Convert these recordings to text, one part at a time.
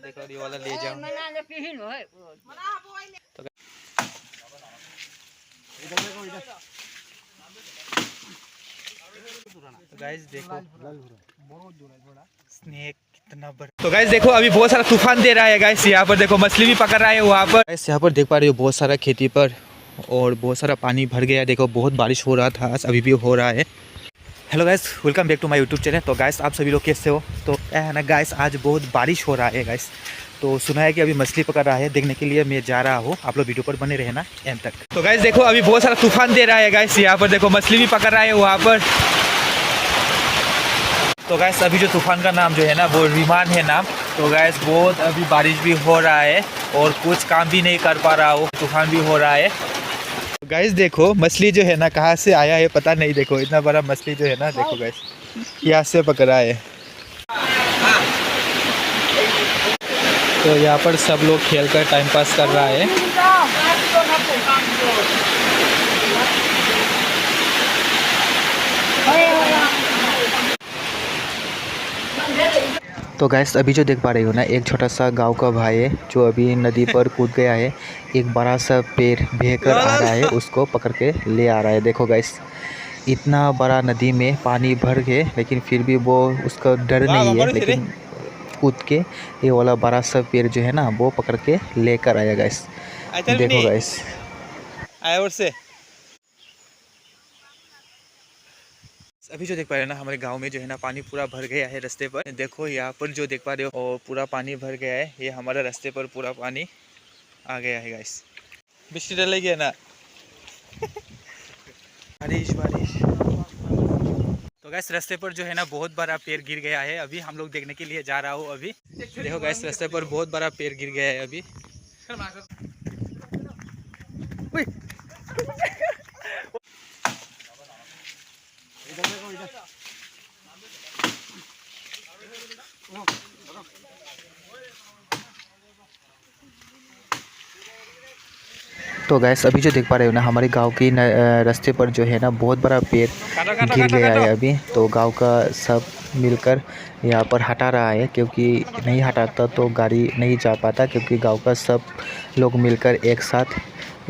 देखो ये वाला ले जाओ। तो गाइस देखो स्नेक कितना बड़ा। तो गाइस देखो अभी बहुत सारा तूफान दे रहा है गाइस। यहाँ पर देखो मछली भी पकड़ रहा है वहाँ पर। गाइस यहाँ पर देख पा रहे हो बहुत सारा खेती पर और बहुत सारा पानी भर गया है। देखो बहुत बारिश हो रहा था, अभी भी हो रहा है। Hello guys, welcome back to my YouTube channel. तो गाइस आप सभी लोग कैसे हो? तो क्या है ना गाइस, आज बहुत बारिश हो रहा है गाइस। तो सुना है कि अभी मछली पकड़ रहा है, देखने के लिए मैं जा रहा हूँ। आप लोग वीडियो पर बने रहना एंड तक। तो गाइस देखो अभी बहुत सारा तूफान दे रहा है गाइस। यहाँ पर देखो मछली भी पकड़ रहा है वहाँ पर। तो गाइस अभी जो तूफान का नाम जो है ना वो रिमान है नाम। तो गाइस बहुत अभी बारिश भी हो रहा है और कुछ काम भी नहीं कर पा रहा हूँ, तूफान भी हो रहा है। गाइस देखो मछली जो है ना कहाँ से आया है पता नहीं। देखो इतना बड़ा मछली जो है ना, देखो गाइस यहाँ से पकड़ा है। तो यहाँ पर सब लोग खेल कर टाइम पास कर रहा है। तो गैस अभी जो देख पा रही हो ना, एक छोटा सा गांव का भाई है जो अभी नदी पर कूद गया है। एक बड़ा सा पेड़ बह कर आ रहा है, उसको पकड़ के ले आ रहा है। देखो गैस इतना बड़ा नदी में पानी भर के, लेकिन फिर भी वो उसका डर नहीं है, लेकिन कूद के ये वाला बड़ा सा पेड़ जो है ना वो पकड़ के लेकर आया गैस। देखो गैस अभी जो देख पा रहे हैं ना, हमारे गांव में जो है ना पानी पूरा भर गया है रास्ते पर। देखो यहाँ पर जो देख पा रहे हो और पूरा पानी भर गया है। ये हमारे रास्ते पर पूरा पानी आ गया है गाइस। बिस्टी डल गया ना बारिश बारिश। तो गैस रास्ते पर जो है ना बहुत बड़ा पेड़ गिर गया है। अभी हम लोग देखने के लिए जा रहा हूँ। अभी देखो गैस रास्ते पर बहुत बड़ा पेड़ गिर गया है अभी। तो गैस अभी जो देख पा रहे हो ना, हमारे गांव की रास्ते पर जो है ना बहुत बड़ा पेड़ गिर गया है अभी। तो गांव का सब मिलकर यहाँ पर हटा रहा है, क्योंकि नहीं हटाता तो गाड़ी नहीं जा पाता। क्योंकि गांव का सब लोग मिलकर एक साथ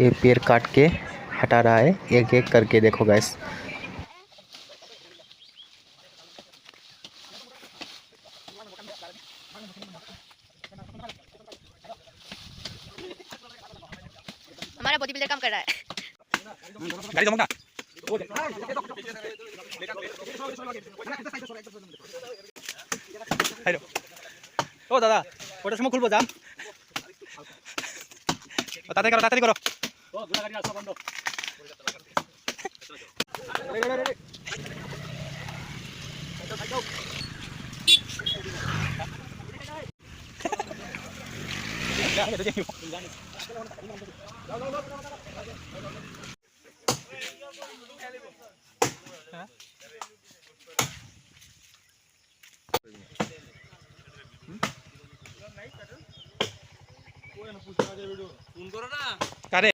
ये पेड़ काट के हटा रहा है, एक एक करके। देखो गैस हमारा बॉडी बिल्डर काम कर रहा है। गाड़ी जमूंगा। हेलो ओ दादा, ওটা সময় খুলবো জাম। তাড়াতাড়ি করো তাড়াতাড়ি করো। ও দুটা গাড়ি আসা বন্ধ। কারে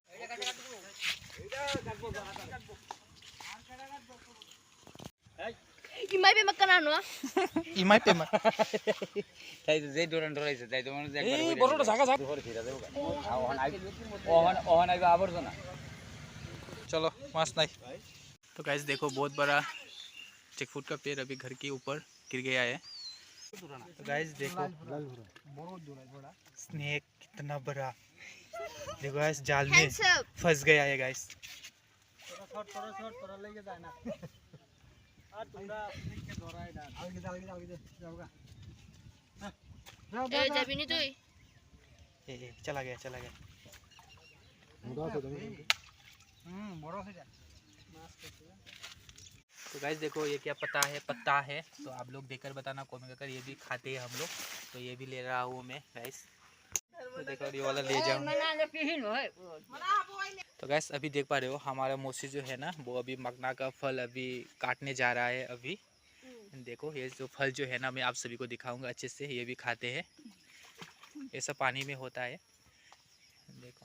ইমাই পে মক্কা নানো ইমাই পেমা তাই যে ডোরান ডরাইছে তাই তোমার যে একবার এই বড়টা জায়গা জায়গা ধরে ফিরা দেব ওহন আইবা আবর্জনা। चलो मास नहीं। तो गाइस देखो बहुत बड़ा चिकफुट का पेड़ अभी घर के ऊपर गिर गया है। तो गाइस देखो स्नेक कितना बड़ा। देखो गाइस जाल में फंस गया है गाइस। चला गया चला गया। तो गाइस देखो ये क्या पता है, पत्ता है। तो आप लोग देखकर बताना कमेंट कर। ये भी खाते हैं हम लोग, तो ये भी ले रहा हूँ मैं गाइस। तो देखो ये वाला ले जाओ। तो गाइस अभी देख पा रहे हो हमारा मौसी जो है ना वो अभी मगना का फल अभी काटने जा रहा है अभी। देखो ये जो फल जो है ना मैं आप सभी को दिखाऊंगा अच्छे से। ये भी खाते हैं, ये सब पानी में होता है। देखो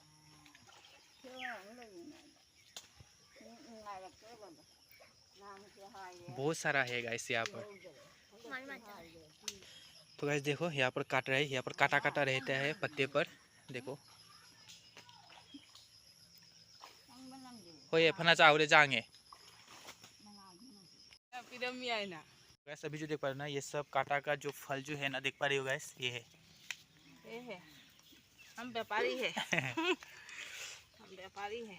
बहुत सारा है गाइस यहाँ पर। तो गाइस देखो यहाँ पर काट रहे हैं, यहाँ पर काटा काटा रहता है पत्ते पर। देखो हो ये फना आवरे जाएंगे। गैस अभी जो देख पा रहे हो ना, ये सब काटा का जो फल जो है ना, देख पा रहे हो गैस, ये है। हम व्यापारी है। हम व्यापारी है।